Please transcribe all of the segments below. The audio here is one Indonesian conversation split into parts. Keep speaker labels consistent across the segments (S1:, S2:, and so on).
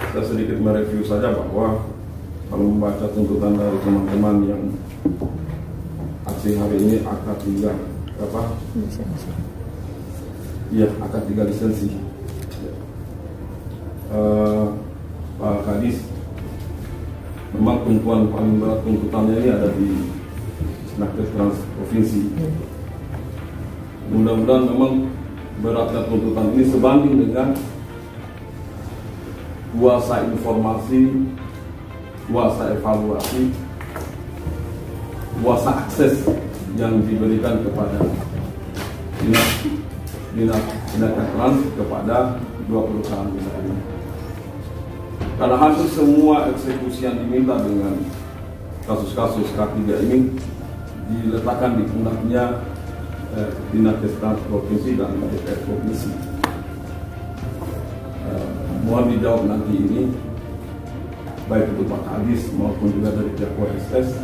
S1: Saya sedikit mereview saja bahwa kalau membaca tuntutan dari teman-teman yang aksi hari ini akad 3 apa? Iya, akad 3 lisensi. Pak Kadis, memang tumpuan paling berat tuntutannya ini ada di Nakes Trans Provinsi. Mudah-mudahan memang beratnya tuntutan ini sebanding dengan kuasa informasi, kuasa evaluasi, kuasa akses yang diberikan kepada Dinas Trans kepada 2 perusahaan besar ini. Karena hampir semua eksekusi yang diminta dengan kasus-kasus K3 ini diletakkan di pundaknya Dinas Trans Provinsi dan DPR Provinsi. Mohon dijawab nanti ini, baik itu Pak Kadis maupun juga dari pihak OSS,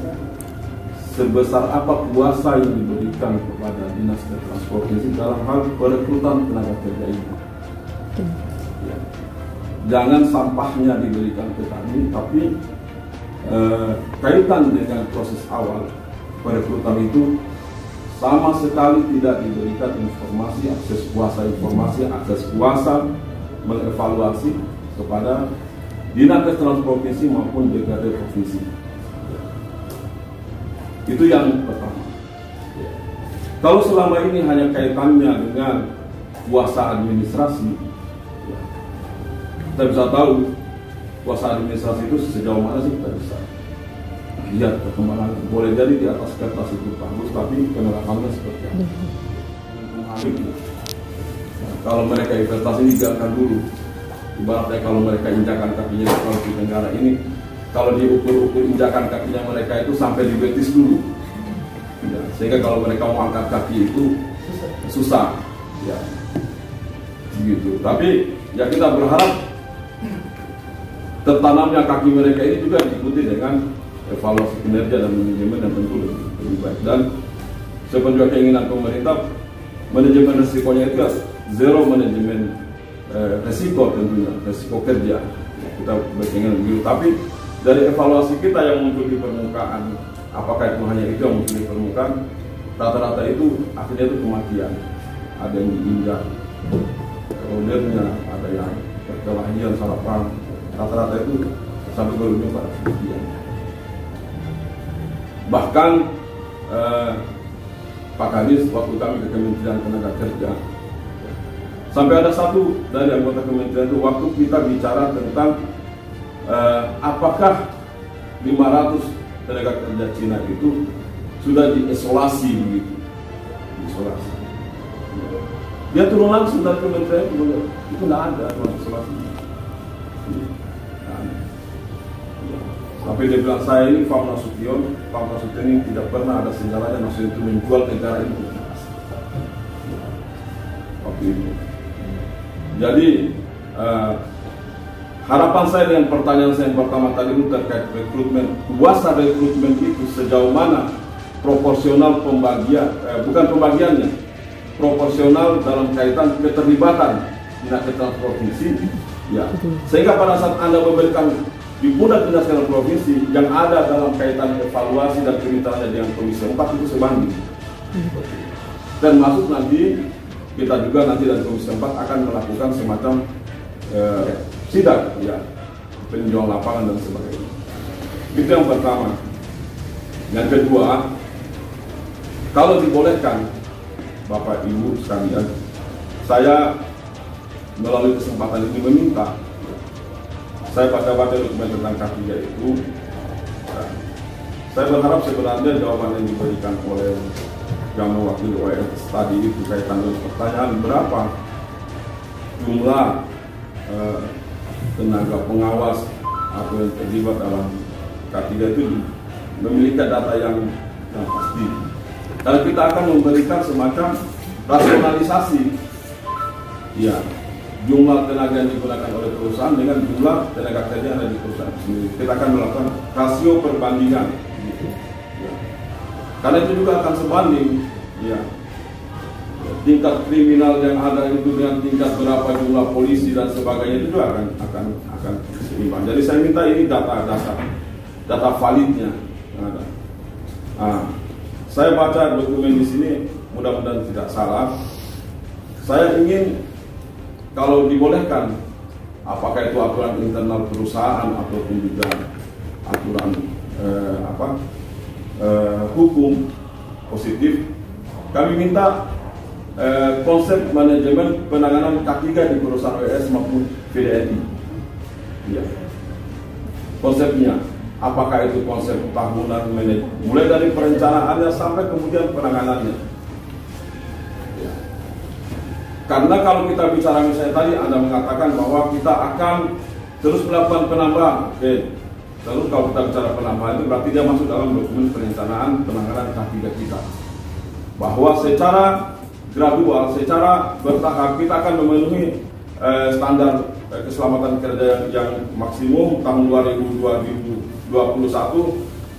S1: sebesar apa kuasa yang diberikan kepada Dinas Trans Provinsi dalam hal perekrutan tenaga kerja ini. Ya. Jangan sampahnya diberikan ke kami, tapi kaitan dengan proses awal perekrutan itu sama sekali tidak diberikan informasi, akses kuasa mengevaluasi kepada Dinas Trans Provinsi maupun DPRD Provinsi. Itu yang pertama. Kalau selama ini hanya kaitannya dengan kuasa administrasi, kita bisa tahu kuasa administrasi itu sejauh mana sih kita bisa lihat perkembangan. Boleh jadi di atas kertas itu bagus, tapi penerapannya seperti apa? Nah, kalau mereka investasi dijalankan dulu, ibaratnya kalau mereka injakan kakinya di Sulawesi Tenggara ini, kalau diukur-ukur injakan kakinya mereka itu sampai di betis dulu, ya, sehingga kalau mereka mau angkat kaki itu susah, ya, gitu. Tapi ya kita berharap tertanamnya kaki mereka ini juga diikuti dengan evaluasi kinerja dan manajemen yang tentu lebih baik. Dan seperti juga keinginan pemerintah, manajemen risikonya itu zero manajemen resiko, tentunya resiko kerja. Kita berkeinginan begitu. Tapi dari evaluasi kita yang muncul di permukaan, apakah itu hanya itu yang muncul di permukaan, rata-rata itu akhirnya itu kematian. Ada yang diinjak, kemudiannya ada yang perkelahian, salah paham. Rata-rata itu sampai berujung pada kematian. Bahkan Pak Kadis waktu kami ke Kementerian Tenaga Kerja, sampai ada satu dari anggota kementerian itu waktu kita bicara tentang apakah 500 tenaga kerja Cina itu sudah diisolasi begitu, diisolasi. Dia turun langsung dari kementerian itu tidak ada isolasi. Tapi dia bilang, saya ini Pak Nasution ini tidak pernah ada sejarahnya Nasution itu menjual negara ini. Waktu itu. Jadi harapan saya dengan pertanyaan saya yang pertama tadi itu terkait rekrutmen, kuasa rekrutmen itu sejauh mana proporsional pembagian, bukan pembagiannya, proporsional dalam kaitan keterlibatan Dinas Trans Provinsi, ya. Sehingga pada saat Anda memberikan di pundak Dinas Trans Provinsi yang ada dalam kaitan evaluasi dan kemitraannya dengan Komisi 4 itu sebanding. Termasuk nanti kita juga nanti dari Komisi 4 akan melakukan semacam sidak, ya, peninjauan lapangan dan sebagainya. Itu yang pertama. Yang kedua, kalau dibolehkan Bapak Ibu sekalian, saya melalui kesempatan ini meminta, saya baca-baca dokumen tentang K3 itu, saya berharap sebenarnya jawaban yang diberikan oleh yang mewakili OSS tadi itu kaitan dengan pertanyaan berapa jumlah tenaga pengawas atau yang terlibat dalam K3 itu memiliki data yang pasti. Dan kita akan memberikan semacam rasionalisasi, ya, jumlah tenaga yang digunakan oleh perusahaan dengan jumlah tenaga kerja yang ada di perusahaan sendiri. Kita akan melakukan rasio perbandingan, gitu. Ya. Karena itu juga akan sebanding, ya, tingkat kriminal yang ada itu dengan tingkat berapa jumlah polisi dan sebagainya, itu juga akan seimbang. Jadi saya minta ini data validnya. Saya baca dokumen di sini, mudah-mudahan tidak salah. Saya ingin kalau dibolehkan, apakah itu aturan internal perusahaan ataupun juga aturan hukum positif, kami minta konsep manajemen penanganan K3 di perusahaan WS maupun VDNI. Ya. Konsepnya, apakah itu konsep tahunan mulai dari perencanaannya sampai kemudian penanganannya. Ya. Karena kalau kita bicara misalnya tadi Anda mengatakan bahwa kita akan terus melakukan penambahan, oke. Terus kalau kita bicara penambahan itu berarti dia masuk dalam dokumen perencanaan penanganan K3 kita. Bahwa secara gradual, secara bertahap kita akan memenuhi standar keselamatan kerja yang maksimum tahun 2021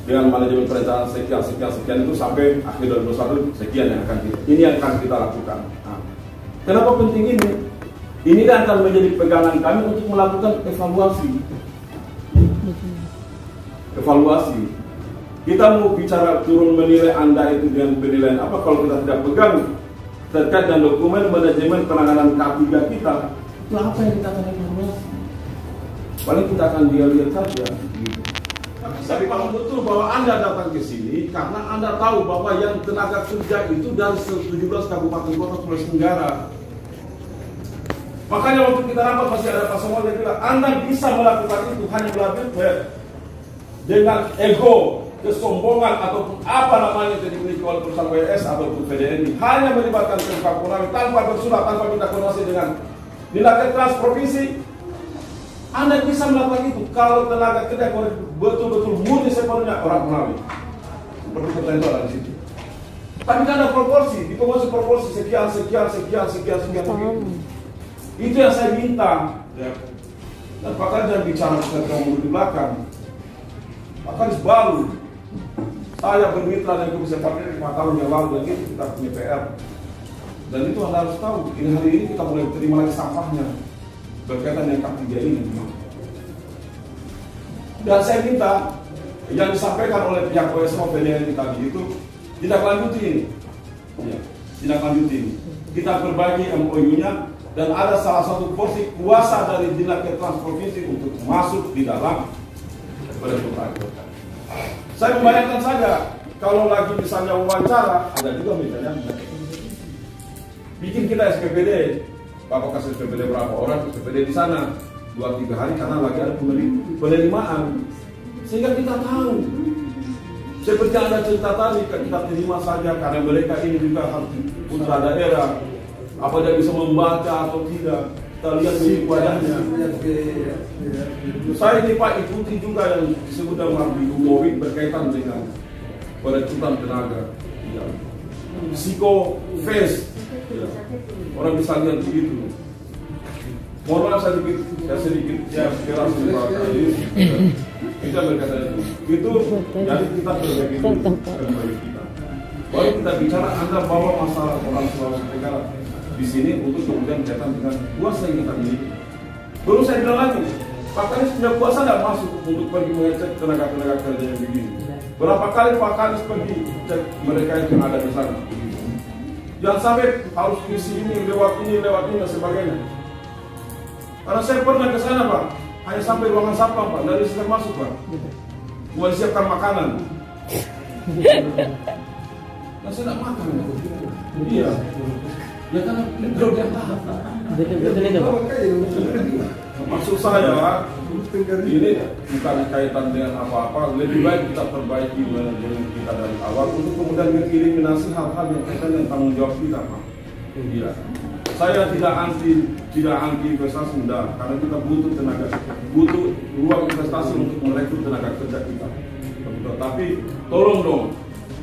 S1: dengan manajemen perencanaan sekian itu sampai akhir 2021 sekian yang akan kita lakukan. Nah, kenapa penting ini? Ini akan menjadi pegangan kami untuk melakukan evaluasi. Kita mau bicara turun menilai Anda itu dengan penilaian apa kalau kita tidak pegang terkait dengan dokumen manajemen penanganan K3 kita, itu apa yang kita akan evaluasi? Paling kita akan lihat saja. Gitu. Tapi kalau betul bahwa Anda datang ke sini karena Anda tahu bahwa yang tenaga kerja itu dari 17 kabupaten kota Sulawesi Tenggara. Makanya waktu kita rapat masih ada Pak Samuel yang bilang Anda bisa melakukan itu hanya melalui dengan ego, kesombongan ataupun apa namanya yang dimiliki oleh perusahaan WS ataupun VDNI, hanya melibatkan Pemkab Konawe tanpa bersurat, tanpa minta koordinasi dengan Dinas Trans Provinsi. Anda bisa melakukan itu kalau tenaga kerja betul-betul murni sepenuhnya orang Konawe. Seperti ketentuan di situ. Tapi kan ada proporsi, di proporsi sekian begitu. Itu yang saya minta. Ya. Dan Pak Kadis bicara sekarang di belakang. Pak Kadis baru. Saya bermitra dengan Komisi 4 5 tahun yang lalu dan itu kita punya PR. Dan itu Anda harus tahu. Ini hari ini kita mulai terima lagi sampahnya berkaitan dengan K3 ini. Dan saya minta yang disampaikan oleh pihak OSO VDNI tadi itu tidak lanjuti ini. Ya, tidak lanjuti ini. Kita perbaiki MOU-nya dan ada salah satu porsi kuasa dari Dinas Trans Provinsi untuk masuk di dalam perencanaan. Saya membayangkan saja kalau lagi misalnya wawancara, ada juga misalnya bikin kita SPPD, Bapak kasih SPPD berapa orang SPPD di sana 2-3 hari karena lagi ada penerimaan, sehingga kita tahu. Seperti Anda cerita tadi, kita terima saja karena mereka ini juga harus putra daerah. Apa dia bisa membaca atau tidak? Kita lihat di wajahnya. Saya ini Pak ikuti juga yang disebut dengan Bikowi berkaitan dengan perekrutan tenaga. Ya. Psiko face. Ya. Orang bisa lihat begitu. Mohon maaf saya sedikit aspirasi Pak Kadis. Kita berkata itu jadi kita berbagi kita. Baru kita bicara Anda bawa masalah orang Sulawesi Tenggara di sini untuk kemudian berkaitan dengan kuasa yang kita miliki. Belum saya bilang lagi, Pak Kadis punya kuasa tidak masuk untuk pergi mengecek tenaga-tenaga kerja yang begini. Berapa kali Pak Kadis pergi cek mereka yang ada di sana? Jangan sampai harus isi ini lewat ini dan sebagainya. Karena saya pernah ke sana Pak, hanya sampai ruangan satpam Pak, dari situ masuk Pak. Cuma disiapkan makanan. Dan saya tidak makan. Iya. Ya kan belum dia tahan. Maksud saya ini bukan kaitan dengan apa-apa. Lebih baik kita perbaiki manajemen kita dari awal untuk kemudian mengeliminasi hal-hal yang kaitan dengan tanggung jawab kita, Pak. Iya. Saya tidak anti investasi mudah karena kita butuh tenaga, butuh ruang investasi untuk merekrut tenaga kerja kita. Tapi tolong dong.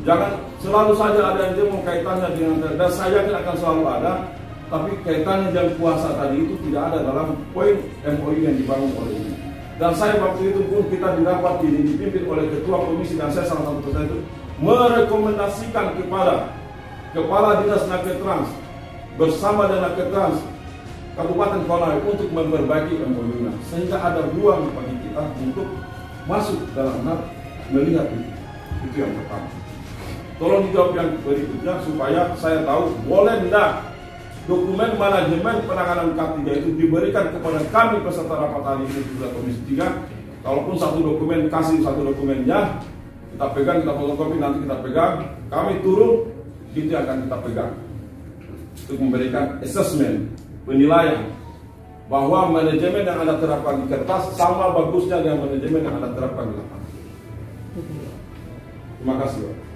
S1: Jangan selalu saja ada yang demo kaitannya dengan, dan saya yakin akan selalu ada, tapi kaitannya dengan kuasa tadi itu tidak ada dalam poin MOU yang dibangun oleh ini. Dan saya waktu itu pun kita didapat ini dipimpin oleh ketua komisi dan saya salah satu peserta itu merekomendasikan kepada Kepala Dinas Naketrans bersama dengan Naketrans Kabupaten Konawe untuk memperbaiki MOU-nya, sehingga ada ruang bagi kita untuk masuk dalam hal melihat itu yang pertama. Tolong dijawab yang berikutnya supaya saya tahu boleh enggak dokumen manajemen penanganan K3 itu diberikan kepada kami peserta rapat hari ini juga Komisi 3. Kalaupun satu dokumen, kasih satu dokumennya, kita pegang, kita fotokopi, nanti kita pegang, kami turun, itu akan kita pegang untuk memberikan assessment, penilaian bahwa manajemen yang Anda terapkan di kertas sama bagusnya dengan manajemen yang Anda terapkan di lapangan. Terima kasih, Pak.